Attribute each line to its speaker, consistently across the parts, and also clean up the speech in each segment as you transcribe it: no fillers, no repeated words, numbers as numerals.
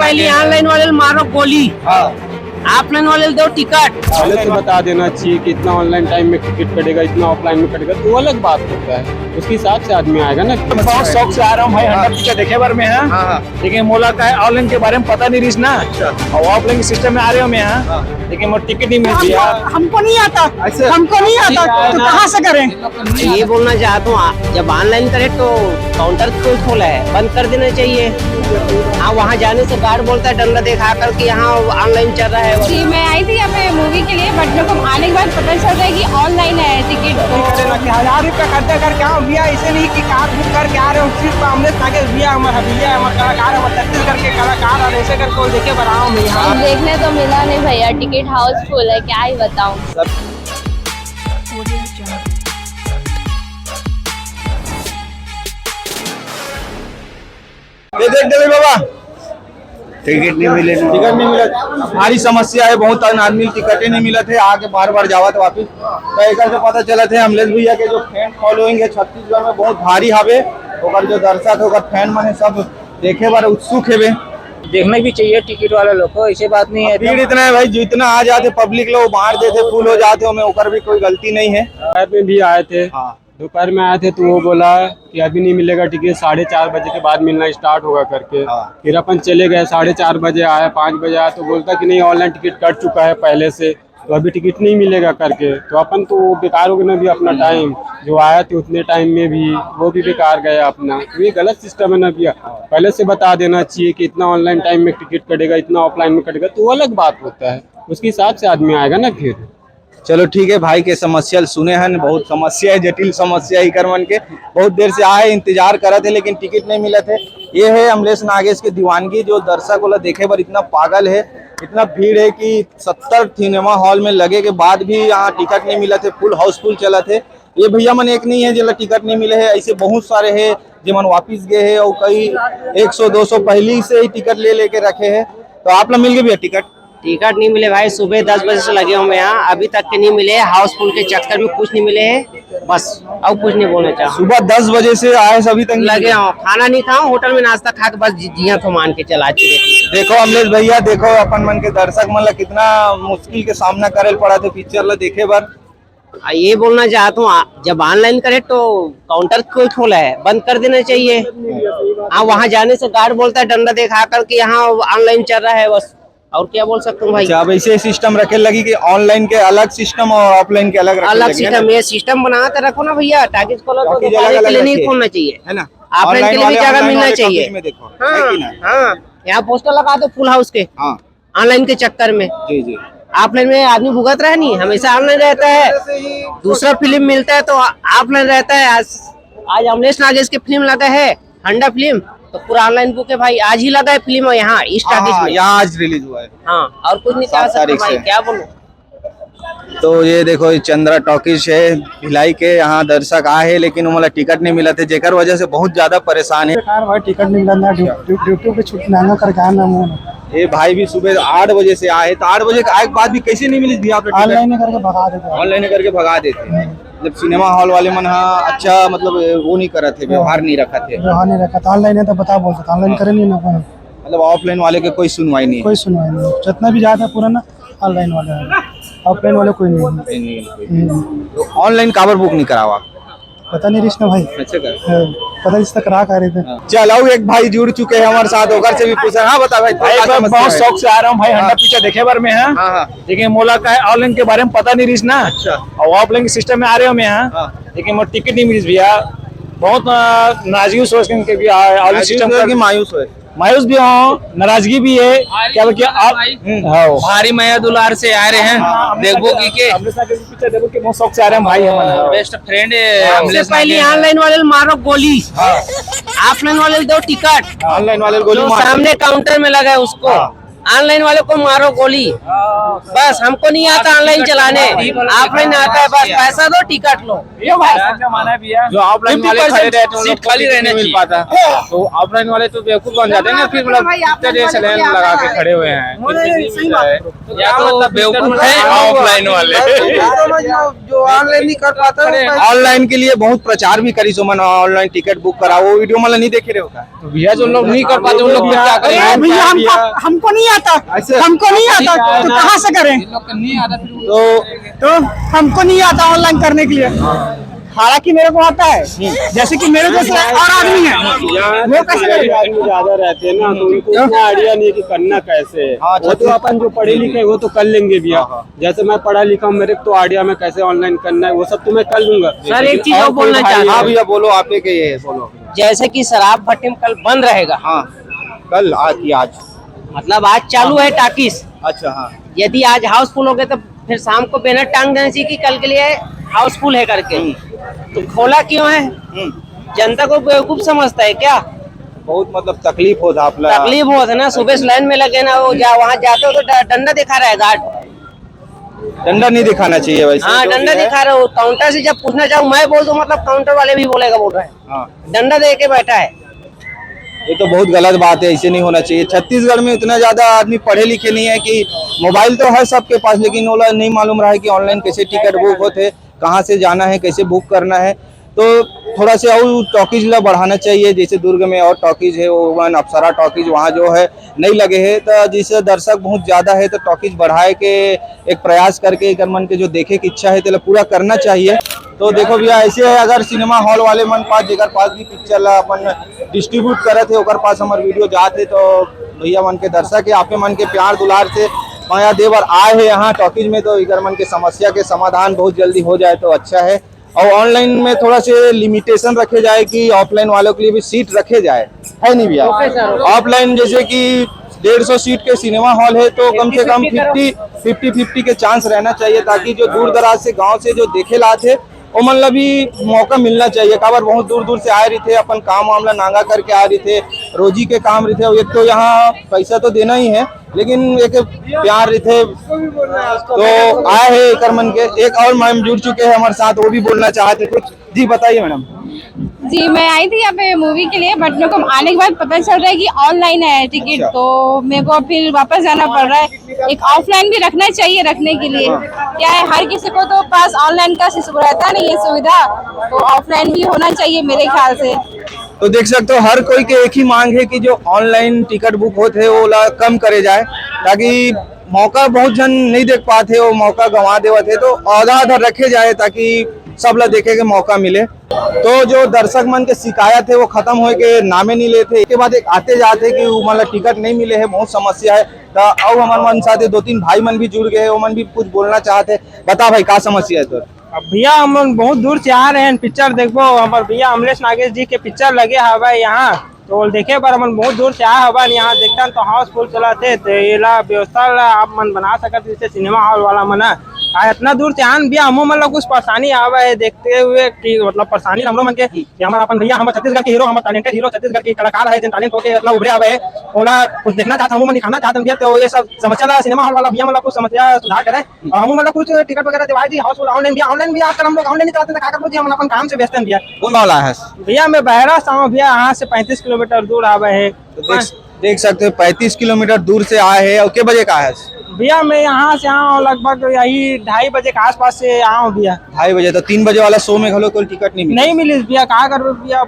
Speaker 1: पहले ऑनलाइन वाले मारो गोली, ऑफलाइन वाले दो टिकट।
Speaker 2: पहले से बता देना चाहिए कि इतना ऑनलाइन टाइम में टिकट कटेगा, इतना ऑफलाइन में कटेगा, तो वो अलग बात होता है। उसके हिसाब से आदमी आएगा ना।
Speaker 3: बहुत शौक से आ रहा हूँ भाई, 100 पिक्चर देखे बार में है। लेकिन मोला का है ऑनलाइन के बारे में पता नहीं रही ना, और ऑफलाइन के सिस्टम में आ रहे हो मैं यहाँ, लेकिन मुझे टिकट नहीं मिल रही है।
Speaker 1: हमको नहीं आता, हमको नहीं आता तो कहाँ से करें? ये बोलना चाहता हूँ, जब ऑनलाइन करे तो काउंटर क्यों खोला है, बंद कर देना चाहिए। हाँ, वहाँ जाने से गार्ड बोलता है डंडा दिखा कर कि यहाँ ऑनलाइन चल रहा है।
Speaker 4: जी मैं आई थी यहाँ पे मूवी के लिए, बट मेरे को आने के बाद पता चल रहा है कि ऑनलाइन है टिकट।
Speaker 1: 1000 रुपया खर्चा करके आओ भैया, ऐसे नहीं कि कार बुक करके आ रहे हो सिर्फ हमने ताकि भैया हमारा कलाकार है, छत्तीसगढ़ के कलाकार और ऐसे करके देखे बनाओ मैं यहाँ।
Speaker 4: देखने तो मिला नहीं भैया, टिकट हाउसफुल है, क्या ही बताऊँ।
Speaker 3: देख दे बाबा, टिकट नहीं मिला। हमारी समस्या है, बहुत आदमी टिकट नहीं मिला थे, आके बार बार जावा वापिस। तो एक से पता चला थे अमलेश भैया के जो फैन फॉलोइंग है छत्तीसगढ़ में बहुत भारी हवे, और जो दर्शक होकर फैन माने सब देखे बार उत्सुक है।
Speaker 1: देखना भी चाहिए टिकट वाले लोग को, ऐसी बात नहीं है।
Speaker 3: भीड़ इतना है भाई, जितना आ जाते पब्लिक लोग बाहर देते फुल हो जाते हो, में ऊपर भी कोई गलती नहीं है।
Speaker 2: दोपहर में भी आए थे, दोपहर में आए थे तो वो बोला कि अभी नहीं मिलेगा टिकट, 4:30 बजे के बाद मिलना स्टार्ट होगा करके। फिर अपन चले गए, 4:30 बजे आए, 5 बजे आए तो बोलता कि नहीं ऑनलाइन टिकट कट चुका है पहले से, तो अभी टिकट नहीं मिलेगा करके। तो अपन तो बेकार हो गया ना भी, अपना टाइम जो आया थे उतने टाइम में भी वो भी बेकार गया अपना। तो ये गलत सिस्टम है ना भैया, पहले से बता देना चाहिए कि इतना ऑनलाइन टाइम में टिकट कटेगा, इतना ऑफलाइन में कटेगा, तो वो अलग बात होता है। उसके हिसाब से आदमी आएगा ना फिर।
Speaker 3: चलो ठीक है भाई के समस्या सुने हैं, बहुत समस्या है, जटिल समस्या ही कर मन के बहुत देर से आए इंतजार करे थे लेकिन टिकट नहीं मिले थे। ये है अमलेश नागेश की दीवानगी, जो दर्शक वाला देखे पर इतना पागल है, इतना भीड़ है कि 70 सिनेमा हॉल में लगे के बाद भी यहाँ टिकट नहीं मिला थे, फुल हाउसफुल चला थे। ये भैया मन एक नहीं है जिला टिकट नहीं मिले है, ऐसे बहुत सारे है जो मन वापिस गए है, और कई 100-200 पहले से ही टिकट ले लेके रखे है। तो आप लोग मिल गए भैया टिकट?
Speaker 1: टिकट नहीं मिले भाई, सुबह 10 बजे से लगे हुए यहाँ, अभी तक के नहीं मिले। हाउसफुल के चक्कर में कुछ नहीं मिले है, बस और कुछ नहीं बोलना चाहूँ।
Speaker 3: सुबह 10 बजे से आए अभी तक
Speaker 1: लगे हूँ, खाना नहीं खाऊं, होटल में नाश्ता खा के बस जिया तो मान के चला चुके।
Speaker 3: देखो अमलेश भैया, देखो अपन मन के दर्शक मन ला कितना मुश्किल के सामना करे पड़ा थे पिक्चर ला देखे बार।
Speaker 1: ये बोलना चाहता हूँ, जब ऑनलाइन करे तो काउंटर क्यों खोला है, बंद कर देना चाहिए। हाँ, वहाँ जाने से गार्ड बोलता है डंडा दिखा कर कि यहाँ ऑनलाइन चल रहा है, बस और क्या बोल सकता हूँ भाई।
Speaker 3: अब ऐसे सिस्टम रखे लगी कि ऑनलाइन के अलग सिस्टम और ऑफलाइन के अलग
Speaker 1: सिस्टम, ये सिस्टम बना कर रखो ना भैया, टाकिज खोलो तो दुकान के लिए नहीं खोलना चाहिए,
Speaker 3: है ना,
Speaker 1: ऑफलाइन के लिए भी जगह मिलना चाहिए।
Speaker 3: देखो
Speaker 1: हाँ, यहाँ पोस्टर लगा दो फुल हाउस के, ऑनलाइन के चक्कर में।
Speaker 3: जी जी,
Speaker 1: ऑफलाइन में आदमी भुगत रहा नहीं, हमेशा ऑनलाइन रहता है, दूसरा फिल्म मिलता है तो ऑफलाइन रहता है। आज अमलेश नागेश की फिल्म लगा है, हंडा फिल्म, तो पूरा ऑनलाइन बुक है भाई, आज ही लगा है फिल्म यहाँ इस टाकिज में,
Speaker 3: यहाँ आज रिलीज हुआ है।
Speaker 1: हाँ, और कुछ नहीं कह सकते भाई, क्या बोलूं।
Speaker 3: तो ये देखो चंद्रा टॉकीज है भिलाई के, यहाँ दर्शक आए हैं लेकिन उन्हें टिकट नहीं मिला थे, जेकर वजह से बहुत ज्यादा परेशान है।
Speaker 5: भाई टिकट नहीं मिला, ड्यूटी पे छुट्टी ना करके आना।
Speaker 3: ये भाई भी सुबह 8 बजे से आए, तो 8 बजे आए के बाद भी कैसे नहीं मिली भैया?
Speaker 5: ऑनलाइन करके भगा देते,
Speaker 3: ऑनलाइन करके भगा देते। जब सिनेमा हॉल वाले मन अच्छा मतलब वो नहीं करे थे, व्यवहार नहीं रखा थे,
Speaker 5: व्यवहार नहीं रखा था। ऑनलाइन है तो बता बोलते, ऑनलाइन करे नहीं ना,
Speaker 3: मतलब ऑफलाइन वाले के कोई सुनवाई नहीं,
Speaker 5: कोई सुनवाई नहीं। जितना भी जाता है पूरा ना ऑनलाइन वाले है, ऑफलाइन वाले कोई नहीं।
Speaker 3: तो ऑनलाइन काबर बुक नहीं करावा?
Speaker 5: पता नहीं रिश्ता भाई,
Speaker 3: अच्छा कर
Speaker 5: पता नहीं करा कर रहे थे।
Speaker 3: चलो एक भाई जुड़ चुके हैं हमारे साथ, होकर से भी पूछा। हाँ बता भाई, बहुत शौक से आ रहा हूँ भाई, 100 पिक्चर देखे बार में है। लेकिन मोला का है ऑनलाइन के बारे में पता नहीं रही ना, और ऑफलाइन के सिस्टम में आ रहे हो मैं यहाँ, लेकिन मुझे टिकट नहीं मिली भैया। बहुत नाराजगी सोच के भी ऑनलाइन सिस्टम मायूस हुए, मायूस भी हूँ, नाराजगी भी है। क्या बोल आप
Speaker 1: भारी मैया दुलार से आ रहे हैं, देखो की
Speaker 3: बहुत शौक से आ रहे हैं भाई, हम
Speaker 1: बेस्ट फ्रेंड है। पहले ऑनलाइन वाले मारो गोली, ऑफलाइन वाले दो टिकट,
Speaker 3: ऑनलाइन वाले गोली
Speaker 1: सामने काउंटर में लगा है उसको ऑनलाइन वाले को मारो गोली, बस हमको नहीं आता ऑनलाइन चलाने, ऑफलाइन आता है, बस पैसा दो टिकट लो।
Speaker 3: जो ऑफलाइन वाले खड़े रहते हैं सीट खाली रहने मिल पाता, तो ऑफलाइन वाले तो बेवकूफ बन जाते हैं ना, फिर मतलब इतने देर से लाइन लगा के खड़े हुए हैं, या तो मतलब बेवकूफ है ऑफलाइन वाले जो ऑनलाइन नहीं कर पाते। ऑनलाइन के लिए बहुत प्रचार भी करी सुमन, ऑनलाइन टिकट बुक कराओ, वो वीडियो मतलब नहीं देखे रहे होगा, तो भैया जो लोग नहीं कर पाते उन लोग क्या करें?
Speaker 5: भैया हमको नहीं आता, हमको नहीं आता तो कहाँ से करें? तो हमको नहीं आता ऑनलाइन करने के लिए, हालांकि मेरे को आता है, जैसे कि मेरे जैसे और आदमी है वो कैसे
Speaker 2: आदमी ज्यादा रहते हैं ना, तो उनको इतना आइडिया नहीं कि करना कैसे है। वो तो अपन जो पढ़े लिखे वो तो कर लेंगे भैया, जैसे मैं पढ़ा लिखा हूँ, मेरे तो आइडिया में कैसे ऑनलाइन करना है वो सब तो मैं कर लूंगा।
Speaker 1: सर एक चीज और बोलना चाहता हूँ
Speaker 3: भैया बोलो, आप के ये बोलो।
Speaker 1: जैसे कि शराब भट्टी में कल बंद रहेगा,
Speaker 3: हाँ कल आज
Speaker 1: मतलब आज चालू है टाकिस,
Speaker 3: अच्छा हाँ,
Speaker 1: यदि आज हाउसफुल हो गए तो फिर शाम को बैनर टांग देना चाहिए कि कल के लिए हाउसफुल है करके। तो खोला क्यों है? जनता को बेवकूफ समझता है क्या?
Speaker 3: बहुत मतलब तकलीफ होता है,
Speaker 1: तकलीफ होता है ना, सुबह से लाइन में लगे ना, वो वहाँ जाते हो तो डंडा दिखा रहा है गार्ड,
Speaker 3: डंडा नहीं दिखाना चाहिए वैसे।
Speaker 1: हाँ डंडा दिखा रहे हो, काउंटर से जब पूछना चाहूँ मैं बोल दूँ मतलब काउंटर वाले भी बोलेगा, बोल रहे हैं डंडा दे के बैठा है।
Speaker 3: ये तो बहुत गलत बात है, ऐसे नहीं होना चाहिए। छत्तीसगढ़ में इतना ज्यादा आदमी पढ़े लिखे नहीं है कि मोबाइल तो है सबके पास, लेकिन वो नहीं मालूम रहा है कि ऑनलाइन कैसे टिकट बुक होते, कहाँ से जाना है, कैसे बुक करना है। तो थोड़ा से और टॉकीज ला बढ़ाना चाहिए, जैसे दुर्ग में और टॉकीज है, वो वन अप्सरा टॉकीज वहाँ जो है नहीं लगे है, तो जिससे दर्शक बहुत ज्यादा है तो टॉकीज बढ़ाए के एक प्रयास करके एक मन के जो देखे की इच्छा है तो पूरा करना चाहिए। तो देखो भैया ऐसे है, अगर सिनेमा हॉल वाले मन पास जेकर पास भी पिक्चर ला अपन डिस्ट्रीब्यूट करे थे, ओकर पास हमारे वीडियो जाते, तो भैया मन के दर्शक है आपके मन के प्यार दुलार से माया देवर आए हैं यहाँ टॉकीज में, तो इधर मन के समस्या के समाधान बहुत जल्दी हो जाए तो अच्छा है। और ऑनलाइन में थोड़ा से लिमिटेशन रखे जाए कि ऑफलाइन वालों के लिए भी सीट रखे जाए, है नहीं भैया? ऑफलाइन जैसे कि 150 सीट के सिनेमा हॉल है तो कम से कम 50-50 के चांस रहना चाहिए, ताकि जो दूर दराज से गांव से जो देखे लाते वो मतलब भी मौका मिलना चाहिए। काबर बहुत दूर दूर से आए रही थे, अपन काम मामला नांगा करके आ रही थे, रोजी के काम रही थे, एक तो यहाँ पैसा तो देना ही है, लेकिन एक प्यार रही थे तो आए हैं एक मन के। एक और मैम जुड़ चुके हैं हमारे साथ, वो भी बोलना चाहते कुछ। जी बताइए मैडम।
Speaker 4: जी मैं आई थी यहाँ पे मूवी के लिए, बट मेरे को आने के बाद पता चल रहा है कि ऑनलाइन है टिकट, तो मेरे को फिर वापस जाना पड़ रहा है। एक ऑफलाइन भी रखना चाहिए, रखने के लिए क्या है, हर किसी को तो पास ऑनलाइन का रहता नहीं है सुविधा, तो ऑफलाइन भी होना चाहिए मेरे ख्याल से।
Speaker 3: तो देख सकते हो हर कोई के एक ही मांग है कि जो ऑनलाइन टिकट बुक होते है वो कम करे जाए, ताकि मौका बहुत जन नहीं देख पाते, वो मौका गंवा देते, तो आधा रखे जाए ताकि सब ला देखे के मौका मिले। तो जो दर्शक मन के शिकायत है वो खत्म हो के नामे नहीं लेते, इसके बाद एक आते जाते कि मतलब टिकट नहीं मिले है, बहुत समस्या है। तो अब हमारे मन साथ 2-3 भाई मन भी जुड़ गए, वो मन भी कुछ बोलना चाहते। बता भाई क्या समस्या है? तो
Speaker 6: अब भैया हम बहुत दूर से आ रहे हैं पिक्चर देखो, हमारे भैया अमलेश नागेश जी के पिक्चर लगे हवा यहाँ, तो देखे पर हम बहुत दूर से आए हवा यहाँ देखता तो हाउसफुल चलाते, तो ये व्यवस्था आप मन बना सकते जैसे सिनेमा हॉल वाला मना इतना दूर से आन भैया हमो मतलब कुछ परेशानी आवा है देखते हुए कि मतलब परेशानी हमरो मन के हमारा अपन भैया हमारे छत्तीसगढ़ के हीरो, हमारे टैलेंटेड हीरो छत्तीसगढ़ के कलाकार है, जिन टैलेंट होके मतलब उभरे आवे है, ओला कुछ देखना चाहता हूँ, दिखाना चाहता हूँ, तो ये सब समस्या सिनेमा हॉल वाला भैया मतलब कुछ समस्या सुधार करें, और हम मतलब कुछ टिकट वगैरह दिवाई दी हाउसफुल ऑनलाइन भी आजकल हम लोग ऑनलाइन चाहते हैं, हम अपन काम से व्यस्त हैं भैया।
Speaker 3: कौन वाला है
Speaker 6: भैया मैं बहरा से हूँ भैया, यहाँ से 35 किलोमीटर दूर आवे है।
Speaker 3: तो देख सकते हो 35 किलोमीटर दूर से आए हैं, और के बजे का है
Speaker 6: भैया? मैं यहाँ से आया हूँ लगभग यही 2:30 बजे के आसपास से आया हूँ भैया।
Speaker 3: 2:30 बजे? तो 3 बजे वाला शो में घलो कोई टिकट नहीं
Speaker 6: मिली भैया, कहा कर भैया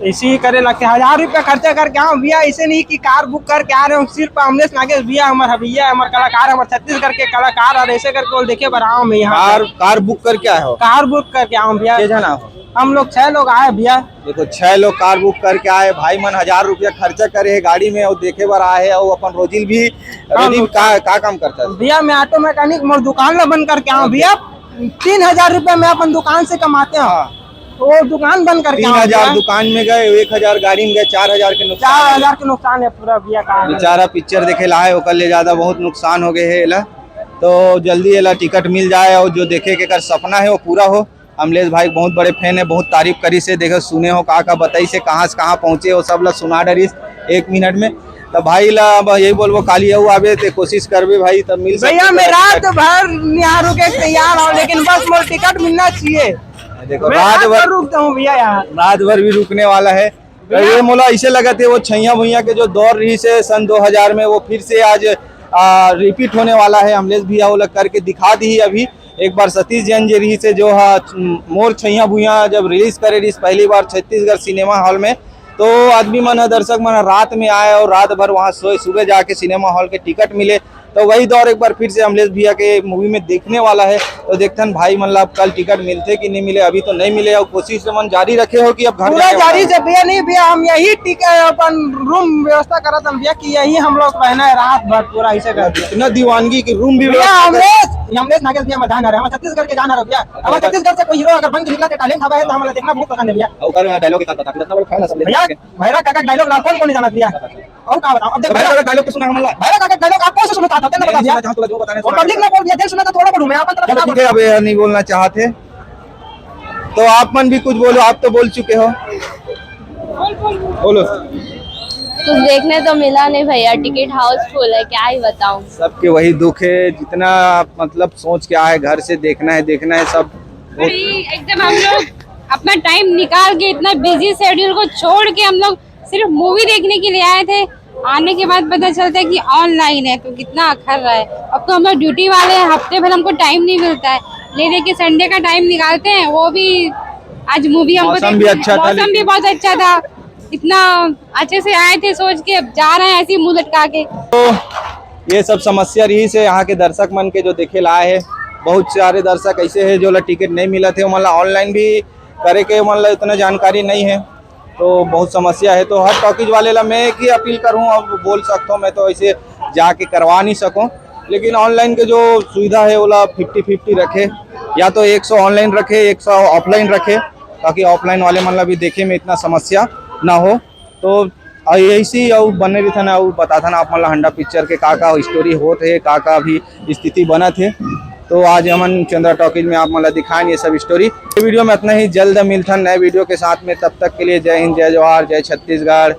Speaker 6: ऐसे ही करे लगते 1000 रुपया खर्चा करके आओ भैया, ऐसे नहीं कि कार बुक करके आ रहे हो, सिर्फ अमलेश नागेश भैया हमारे भैया हमारे कलाकार, हमारे छत्तीसगढ़ के कलाकार, और ऐसे करके देखे बनाओ मैं यहाँ
Speaker 3: कार बुक करके आए हो?
Speaker 6: कार बुक करके आओ भैया।
Speaker 3: जाना हो?
Speaker 6: हम लोग 6 लोग आए भैया।
Speaker 3: देखो 6 लोग कार बुक करके आए, भाई मन 1000 रुपया खर्चा करे है गाड़ी में, और देखे बार आए है, और अपन रोजिल भी का काम करता है
Speaker 6: भैया? मैं ऑटो मैकेनिक, मोर दुकान ला बंद करके आओ भैया, 3000 रुपया मैं अपन दुकान से कमाते हैं, वो दुकान बंद करके
Speaker 3: 3000 दुकान में गए, 1000 गाड़ी में गए, 4000 के
Speaker 6: नुकसान है पूरा भैया का।
Speaker 3: बेचारा पिक्चर देखे लाए ओकर ले ज्यादा बहुत नुकसान हो गए है, तो जल्दी एला टिकट मिल जाए और जो देखे के कर सपना है वो पूरा हो। अमलेश भाई बहुत बड़े फैन है, बहुत तारीफ करी से, देखो सुने हो का बताई से कहाँ पहुंचे, वो सब ला सुना डरी 1 मिनट में। तब भाई ला अब यही बोलबो काली आवे ते कोशिश करबे भाई तब मिल सकते
Speaker 6: भैया मैं रात भर यहाँ रुके तैयार हूँ, लेकिन बस मुझे टिकट मिलना चाहिए।
Speaker 3: देखो
Speaker 6: मैं
Speaker 3: रात भर
Speaker 6: रुकता हूँ भैया यहाँ।
Speaker 3: रात भर भी रुकने वाला है। तो ये मोला ऐसे लगा थे वो छैया भुइया के जो दौर रही से सन 2000 में वो फिर से आज रिपीट होने वाला है। अमलेश भैया वो लग करके दिखा दी अभी एक बार सतीश जैन जी रही से जो मोर छैया भुइया जब रिलीज करे रही पहली बार छत्तीसगढ़ सिनेमा हॉल में, तो आदमी मन दर्शक मन रात में आए और रात भर वहाँ सोए, सुबह जाके सिनेमा हॉल के टिकट मिले। तो वही दौर एक बार फिर से अमलेश भैया के मूवी में देखने वाला है। तो देखते हैं भाई मतलब कल टिकट मिलते कि नहीं मिले, अभी तो नहीं मिले और कोशिश मन जारी रखे हो कि अब घर
Speaker 6: पूरा जारी से भैया नहीं भैया, हम यही टिकट अपन रूम व्यवस्था करत हम भैया कि यही हम लोग रहना है रात भर पूरा ऐसे कर दिया।
Speaker 3: इतना दीवानगी की रूम भी
Speaker 6: भैया अमलेश नागेश भैया मैदान आ रहे हैं, हम छत्तीसगढ़ के जाना रहे भैया। हमारे छत्तीसगढ़ से कोई हीरो अगर बन के निकला टैलेंट हवा है तो हमें देखना बहुत पसंद है भैया।
Speaker 3: डायलॉग के साथ
Speaker 6: भैया भैरा काका डायलॉग लाखों को नहीं जाना भैया। और क्या बताऊं, अब देख भैरा
Speaker 3: डायलॉग तो सुना हमला
Speaker 6: भैरा काका डायलॉग आपको से सुनता था ना बता दिया। और पब्लिक ने बोल दिया दिल सुना तो थोड़ा बोलूं मैं अपन तरफ
Speaker 3: ठीक है। अब ये नहीं बोलना चाहते तो आप मन भी कुछ बोलो, आप तो बोल चुके हो, बोलो।
Speaker 7: कुछ देखने तो मिला नहीं भैया, टिकट हाउसफुल है, क्या ही बताऊं।
Speaker 3: सबके वही दुख है, जितना मतलब सोच के आए घर से देखना है सब
Speaker 4: एकदम हम लोग अपना टाइम निकाल के इतना बिजी शेड्यूल को छोड़ के हम लोग सिर्फ मूवी देखने के लिए आए थे। आने के बाद पता चलता है कि ऑनलाइन है, तो कितना अखर रहा है। अब तो हम लोग ड्यूटी वाले हैं, हफ्ते भर हमको टाइम नहीं मिलता है, ले के संडे का टाइम निकालते हैं। वो भी आज मूवी हमको
Speaker 3: मौसम भी अच्छा था,
Speaker 4: मौसम भी बहुत अच्छा था, इतना अच्छे से आए थे सोच के, अब जा रहे हैं ऐसे मुंह लटका के।
Speaker 3: तो ये सब समस्या रही से यहाँ के दर्शक मन के जो देखे लाए है। बहुत सारे दर्शक ऐसे है जो टिकट नहीं मिला थे, मतलब ऑनलाइन भी करे के मतलब इतना जानकारी नहीं है, तो बहुत समस्या है। तो हर टॉकीज वाले ला मैं की अपील करूँ, अब बोल सकता हूँ मैं तो ऐसे जाके करवा नहीं सकूँ, लेकिन ऑनलाइन के जो सुविधा है वो 50-50 रखे, या तो 100 ऑनलाइन रखे 100 ऑफलाइन रखे, ताकि ऑफलाइन वाले मतलब भी देखे में इतना समस्या ना हो। तो ऐसी और बने रही था ना, और बता था ना आप मतलब हंडा पिक्चर के का स्टोरी होते है, का भी स्थिति बना थे। तो आज हमन चंद्रा टॉकीज में आप मतलब दिखाएं ये सब स्टोरी। वीडियो में इतना ही, जल्द मिलता नए वीडियो के साथ में, तब तक के लिए जय हिंद, जय जवाहर, जय छत्तीसगढ़।